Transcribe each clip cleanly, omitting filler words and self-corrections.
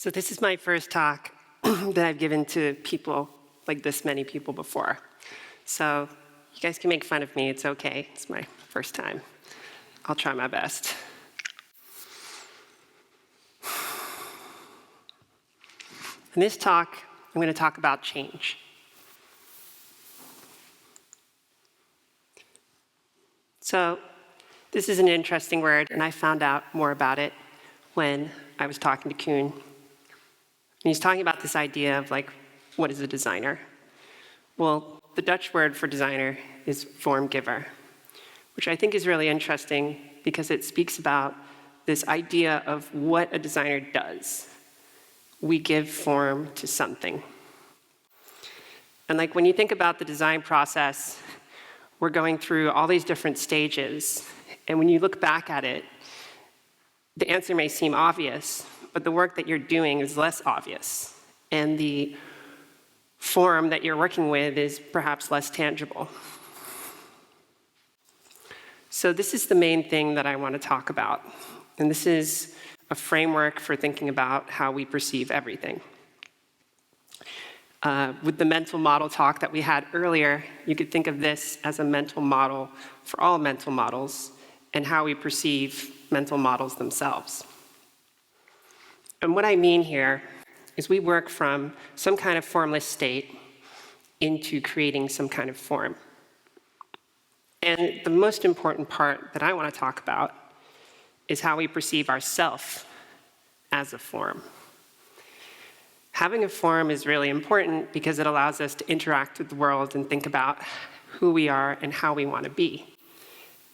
So this is my first talk that I've given to people, like this many people before. So you guys can make fun of me, it's okay. It's my first time. I'll try my best. In this talk, I'm going to talk about change. So this is an interesting word, and I found out more about it when I was talking to Koen. And he's talking about this idea of what is a designer? Well, the Dutch word for designer is vormgever, which I think is really interesting because it speaks about this idea of what a designer does. We give form to something. And when you think about the design process, we're going through all these different stages. And when you look back at it, the answer may seem obvious, but the work that you're doing is less obvious. And the form that you're working with is perhaps less tangible. So this is the main thing that I want to talk about. And this is a framework for thinking about how we perceive everything. With the mental model talk that we had earlier, you could think of this as a mental model for all mental models and how we perceive mental models themselves. And what I mean here is we work from some kind of formless state into creating some kind of form. And the most important part that I want to talk about is how we perceive ourselves as a form. Having a form is really important because it allows us to interact with the world and think about who we are and how we want to be.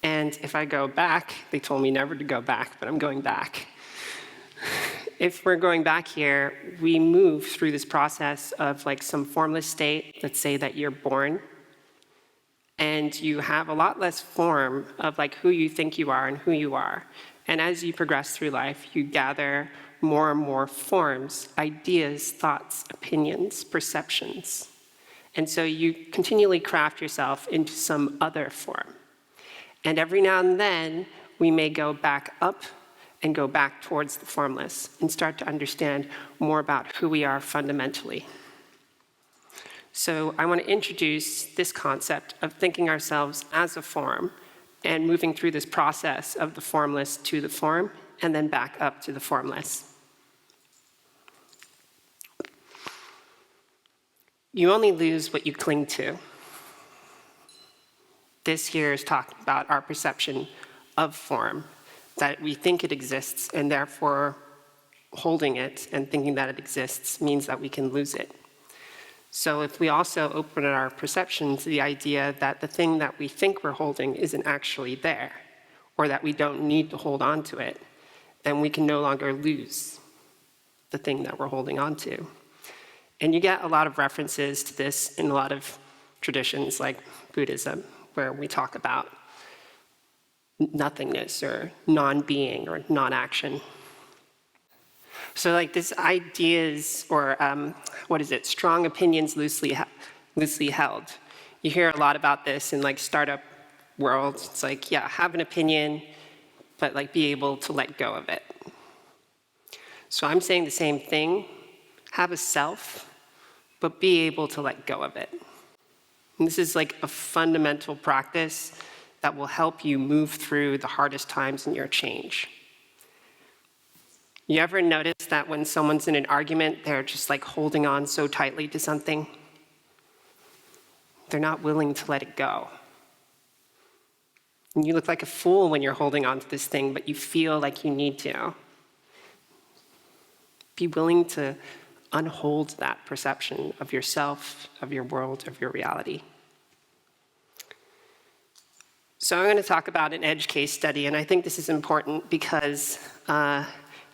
And if I go back, they told me never to go back, but I'm going back. If we're going back here, we move through this process of some formless state. Let's say that you're born, and you have a lot less form of who you think you are and who you are. And as you progress through life, you gather more and more forms, ideas, thoughts, opinions, perceptions. And so you continually craft yourself into some other form. And every now and then, we may go back up and go back towards the formless and start to understand more about who we are fundamentally. So I want to introduce this concept of thinking ourselves as a form and moving through this process of the formless to the form and then back up to the formless. You only lose what you cling to. This here is talking about our perception of form, that we think it exists, and therefore holding it and thinking that it exists means that we can lose it. So if we also open our perception to the idea that the thing that we think we're holding isn't actually there, or that we don't need to hold on to it, then we can no longer lose the thing that we're holding on to. And you get a lot of references to this in a lot of traditions like Buddhism, where we talk about nothingness or non-being or non-action. So this ideas or strong opinions loosely held. You hear a lot about this in startup world. It's have an opinion, but be able to let go of it. So I'm saying the same thing. Have a self, but be able to let go of it. And this is a fundamental practice that will help you move through the hardest times in your change. You ever notice that when someone's in an argument, they're just holding on so tightly to something? They're not willing to let it go. And you look like a fool when you're holding on to this thing, but you feel like you need to. Be willing to unhold that perception of yourself, of your world, of your reality. So I'm going to talk about an edge case study, and I think this is important because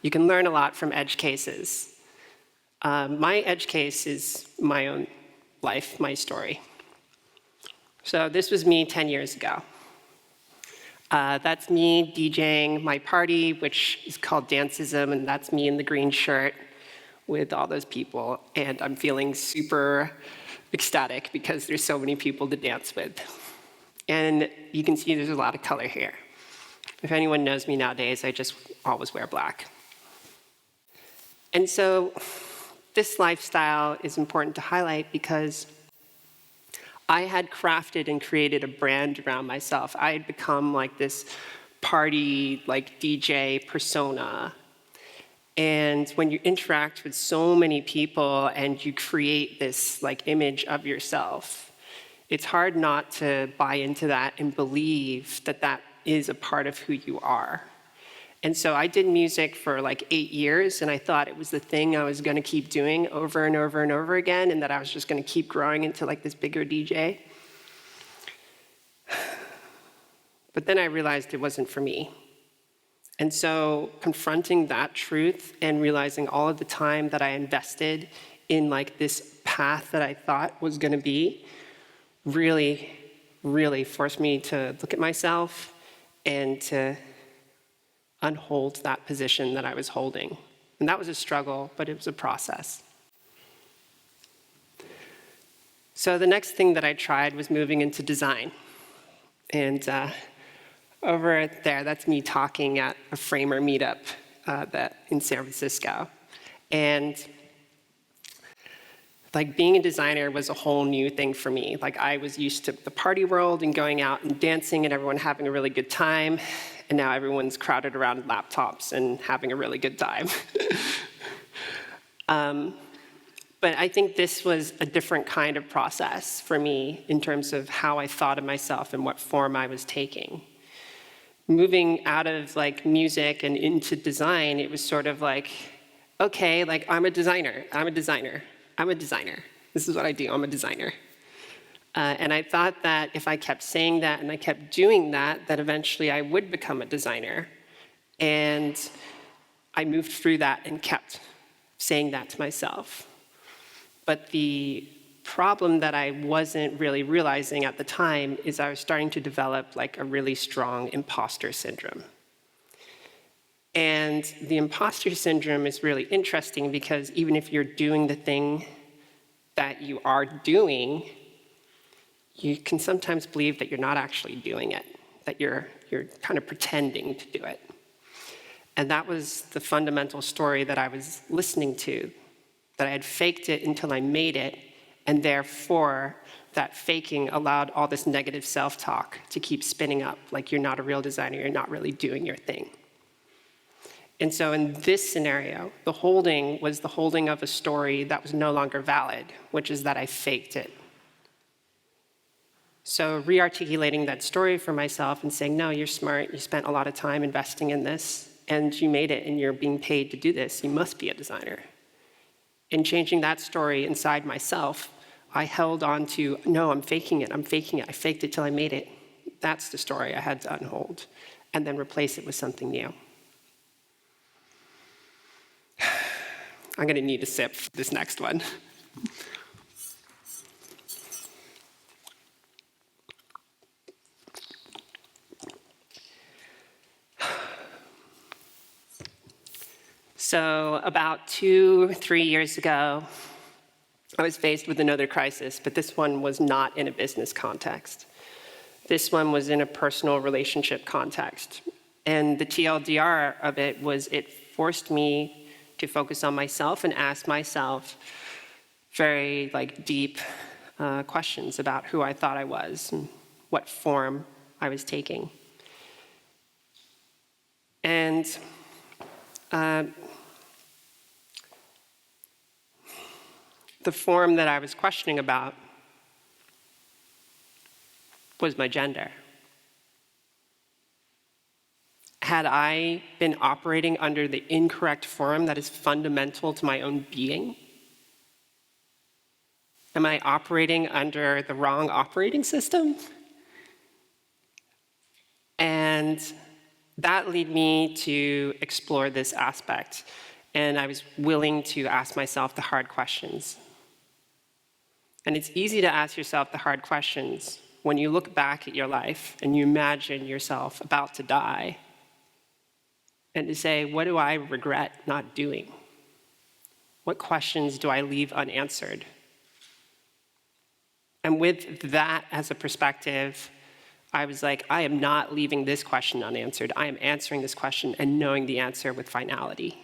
you can learn a lot from edge cases. My edge case is my own life, my story. So this was me 10 years ago. That's me DJing my party, which is called Danceism, and that's me in the green shirt with all those people, and I'm feeling super ecstatic because there's so many people to dance with. And you can see there's a lot of color here. If anyone knows me nowadays, I just always wear black. And so this lifestyle is important to highlight because I had crafted and created a brand around myself. I had become like this party, like DJ persona. And when you interact with so many people and you create this like image of yourself, it's hard not to buy into that and believe that that is a part of who you are. And so I did music for like 8 years, and I thought it was the thing I was going to keep doing over and over and over again, and that I was just going to keep growing into like this bigger DJ. But then I realized it wasn't for me. And so confronting that truth and realizing all of the time that I invested in like this path that I thought was going to be really, really forced me to look at myself and to unhold that position that I was holding. And that was a struggle, but it was a process. So the next thing that I tried was moving into design. And over there, that's me talking at a framer meetup in San Francisco. And like being a designer was a whole new thing for me. Like I was used to the party world and going out and dancing and everyone having a really good time. And now everyone's crowded around laptops and having a really good time. But I think this was a different kind of process for me in terms of how I thought of myself and what form I was taking. Moving out of like music and into design, it was sort of like, okay, like I'm a designer. This is what I do, I'm a designer. And I thought that if I kept saying that and I kept doing that, that eventually I would become a designer. And I moved through that and kept saying that to myself. But the problem that I wasn't really realizing at the time is I was starting to develop like a really strong imposter syndrome. And the imposter syndrome is really interesting because even if you're doing the thing that you are doing, you can sometimes believe that you're not actually doing it, that you're kind of pretending to do it. And that was the fundamental story that I was listening to, that I had faked it until I made it, and therefore that faking allowed all this negative self-talk to keep spinning up, like you're not a real designer, you're not really doing your thing. And so in this scenario, the holding was the holding of a story that was no longer valid, which is that I faked it. So re-articulating that story for myself and saying, no, you're smart, you spent a lot of time investing in this, and you made it, and you're being paid to do this, you must be a designer. In changing that story inside myself, I held on to, no, I'm faking it, I faked it till I made it. That's the story I had to unhold, and then replace it with something new. I'm gonna need a sip for this next one. So about 2-3 years ago, I was faced with another crisis, but this one was not in a business context. This one was in a personal relationship context. And the TLDR of it was it forced me to focus on myself and ask myself very deep questions about who I thought I was and what form I was taking. And the form that I was questioning about was my gender. Had I been operating under the incorrect form that is fundamental to my own being? Am I operating under the wrong operating system? And that led me to explore this aspect, and I was willing to ask myself the hard questions. And it's easy to ask yourself the hard questions when you look back at your life and you imagine yourself about to die, and to say, what do I regret not doing? What questions do I leave unanswered? And with that as a perspective, I was like, I am not leaving this question unanswered. I am answering this question and knowing the answer with finality.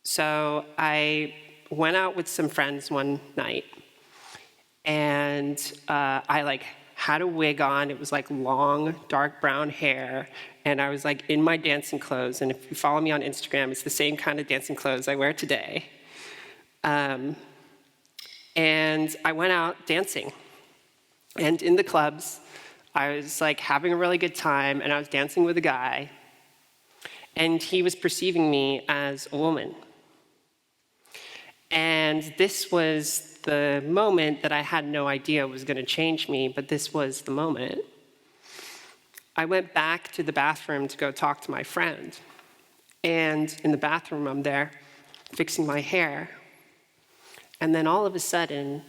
So I went out with some friends one night, and I had a wig on. It was long, dark brown hair, and I was in my dancing clothes. And if you follow me on Instagram, it's the same kind of dancing clothes I wear today. And I went out dancing. And in the clubs, I was having a really good time, and I was dancing with a guy, and he was perceiving me as a woman. And this was the moment that I had no idea was going to change me, but this was the moment. I went back to the bathroom to go talk to my friend. And in the bathroom, I'm there fixing my hair. And then all of a sudden,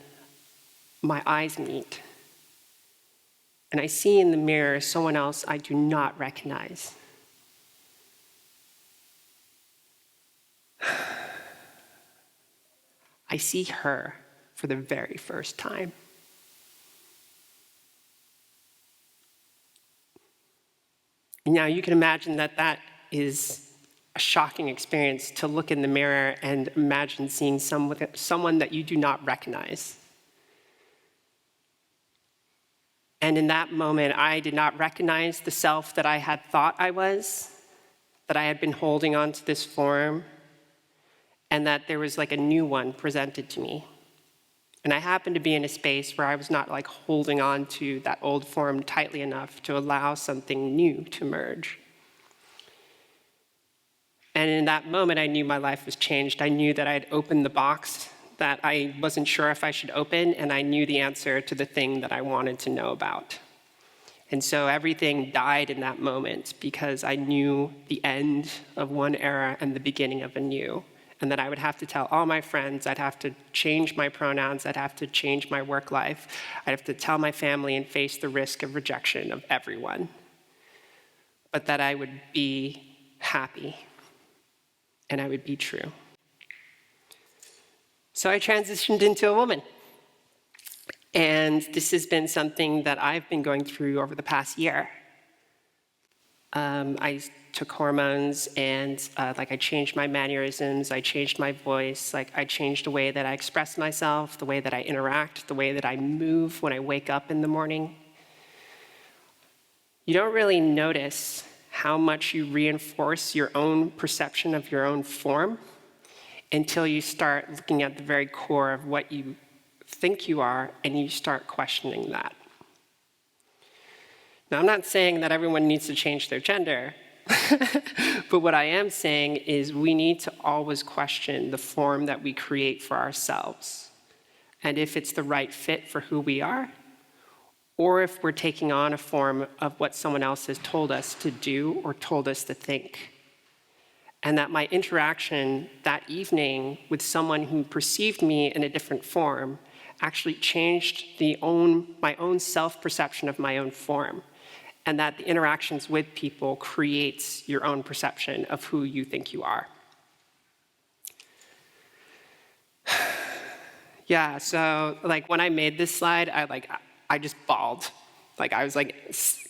my eyes meet. And I see in the mirror someone else I do not recognize. I see her for the very first time. Now, you can imagine that is a shocking experience, to look in the mirror and imagine seeing someone that you do not recognize. And in that moment, I did not recognize the self that I had thought I was, that I had been holding on to this form, and that there was a new one presented to me. And I happened to be in a space where I was not holding on to that old form tightly enough to allow something new to emerge. And in that moment, I knew my life was changed. I knew that I had opened the box that I wasn't sure if I should open, and I knew the answer to the thing that I wanted to know about. And so everything died in that moment, because I knew the end of one era and the beginning of a new. And that I would have to tell all my friends, I'd have to change my pronouns, I'd have to change my work life, I'd have to tell my family and face the risk of rejection of everyone. But that I would be happy, and I would be true. So I transitioned into a woman. And this has been something that I've been going through over the past year. I took hormones, and I changed my mannerisms, I changed my voice, I changed the way that I express myself, the way that I interact, the way that I move when I wake up in the morning. You don't really notice how much you reinforce your own perception of your own form until you start looking at the very core of what you think you are, and you start questioning that. Now, I'm not saying that everyone needs to change their gender, but what I am saying is we need to always question the form that we create for ourselves, and if it's the right fit for who we are, or if we're taking on a form of what someone else has told us to do or told us to think. And that my interaction that evening with someone who perceived me in a different form actually changed my own self-perception of my own form. And that the interactions with people creates your own perception of who you think you are. Yeah, so when I made this slide, I just bawled. I was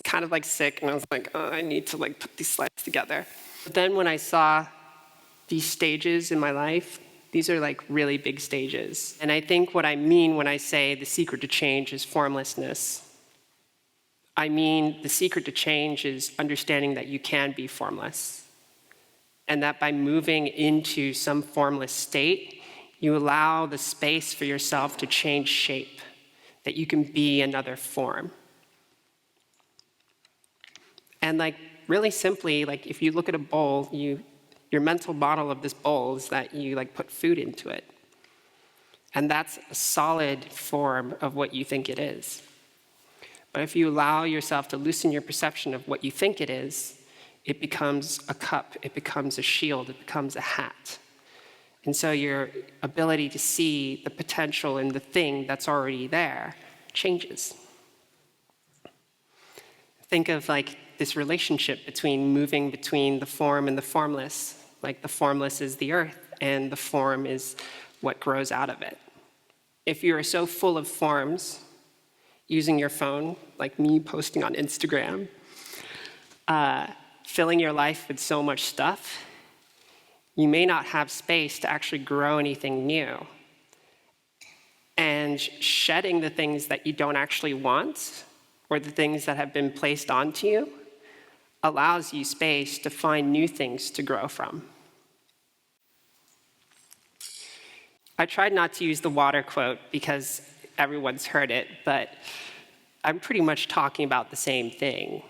kind of sick, and I was oh, I need to put these slides together. But then when I saw these stages in my life, these are really big stages. And I think what I mean when I say the secret to change is formlessness. I mean, the secret to change is understanding that you can be formless. And that by moving into some formless state, you allow the space for yourself to change shape, that you can be another form. And really simply, if you look at a bowl, your mental model of this bowl is that you put food into it. And that's a solid form of what you think it is. But if you allow yourself to loosen your perception of what you think it is, it becomes a cup, it becomes a shield, it becomes a hat. And so your ability to see the potential in the thing that's already there changes. Think of this relationship between moving between the form and the formless. The formless is the earth, and the form is what grows out of it. If you are so full of forms, using your phone, like me posting on Instagram, filling your life with so much stuff, you may not have space to actually grow anything new. And shedding the things that you don't actually want, or the things that have been placed onto you, allows you space to find new things to grow from. I tried not to use the water quote because everyone's heard it, but I'm pretty much talking about the same thing,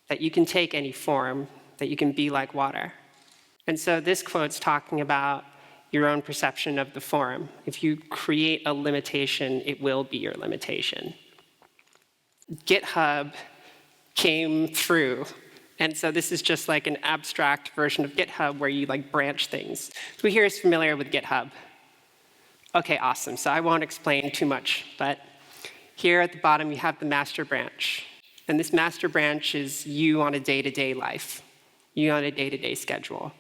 that you can take any form, that you can be like water. And so this quote's talking about your own perception of the form. If you create a limitation, it will be your limitation. GitHub came through, and so this is just like an abstract version of GitHub where you like branch things. Who here is familiar with GitHub? Okay, awesome. So I won't explain too much, but here at the bottom you have the master branch. And this master branch is you on a day-to-day life, you on a day-to-day schedule.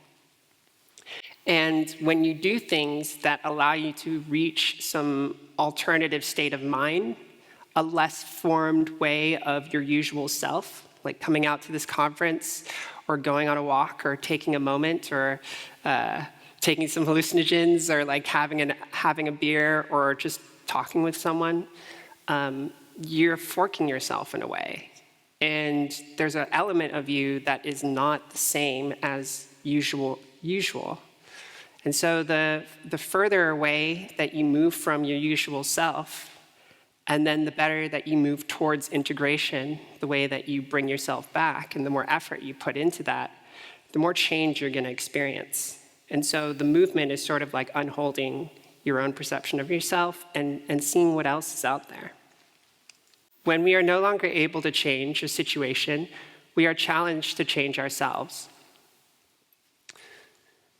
And when you do things that allow you to reach some alternative state of mind, a less formed way of your usual self, like coming out to this conference or going on a walk or taking a moment or taking some hallucinogens or like having a beer or just talking with someone, you're forking yourself in a way. And there's an element of you that is not the same as usual. And so the further away that you move from your usual self, and then the better that you move towards integration, the way that you bring yourself back, and the more effort you put into that, the more change you're going to experience. And so the movement is sort of like unholding your own perception of yourself and seeing what else is out there. When we are no longer able to change a situation, we are challenged to change ourselves.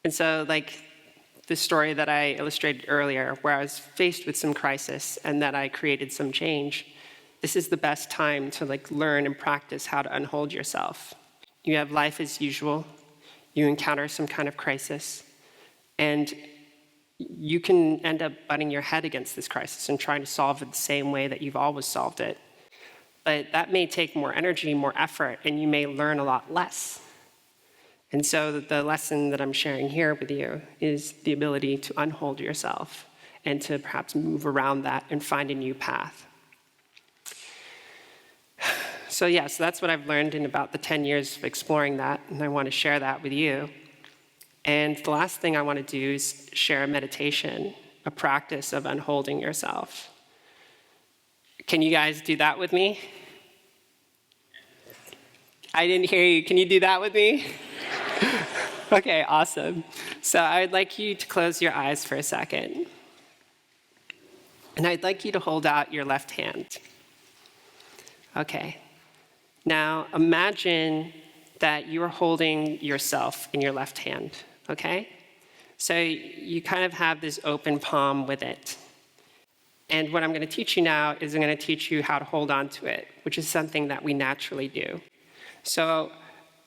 And so like the story that I illustrated earlier, where I was faced with some crisis and that I created some change, this is the best time to like learn and practice how to unhold yourself. You have life as usual, you encounter some kind of crisis, and you can end up butting your head against this crisis and trying to solve it the same way that you've always solved it. But that may take more energy, more effort, and you may learn a lot less. And so the lesson that I'm sharing here with you is the ability to unhold yourself and to perhaps move around that and find a new path. So that's what I've learned in about the 10 years of exploring that, and I want to share that with you. And the last thing I want to do is share a meditation, a practice of unholding yourself. Can you guys do that with me? I didn't hear you. Can you do that with me? Okay, awesome. So I'd like you to close your eyes for a second. And I'd like you to hold out your left hand. Okay. Now imagine that you are holding yourself in your left hand, okay? So you kind of have this open palm with it. And what I'm going to teach you now is I'm going to teach you how to hold on to it, which is something that we naturally do. So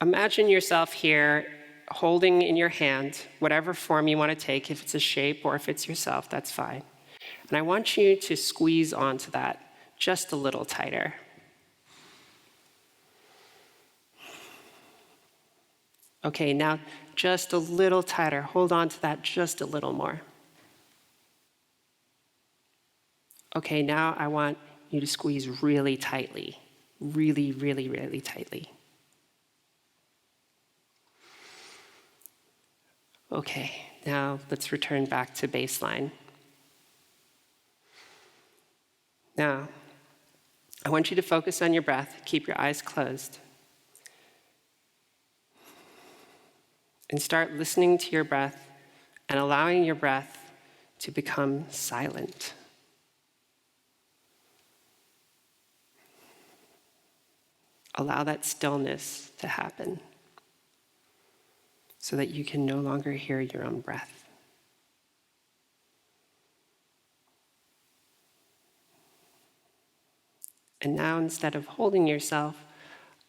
imagine yourself here holding in your hand whatever form you want to take. If it's a shape or if it's yourself, that's fine. And I want you to squeeze onto that just a little tighter. Okay, now just a little tighter. Hold on to that just a little more. Okay, now I want you to squeeze really tightly. Really, really, really tightly. Okay, now let's return back to baseline. Now, I want you to focus on your breath. Keep your eyes closed. And start listening to your breath and allowing your breath to become silent. Allow that stillness to happen so that you can no longer hear your own breath. And now, instead of holding yourself,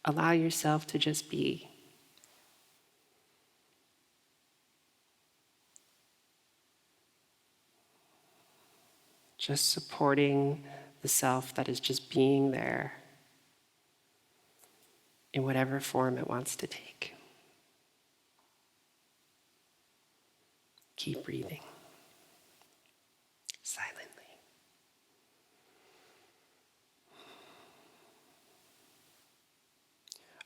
allow yourself to just be. Just supporting the self that is just being there in whatever form it wants to take. keep breathing silently.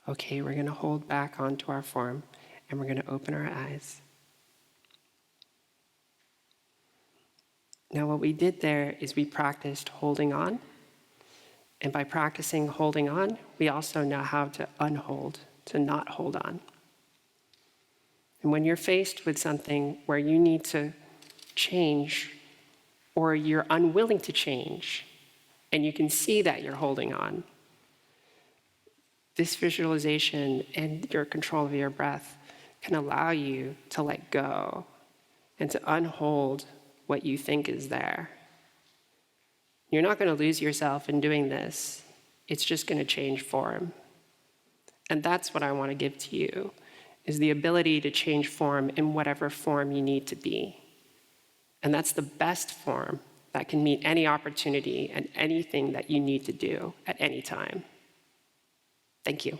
Okay, we're going to hold back onto our form, and we're going to open our eyes. Now, what we did there is we practiced holding on. And by practicing holding on, we also know how to unhold, to not hold on. And when you're faced with something where you need to change, or you're unwilling to change, and you can see that you're holding on, this visualization and your control of your breath can allow you to let go and to unhold what you think is there. You're not going to lose yourself in doing this. It's just going to change form. And that's what I want to give to you, is the ability to change form in whatever form you need to be. And that's the best form that can meet any opportunity and anything that you need to do at any time. Thank you.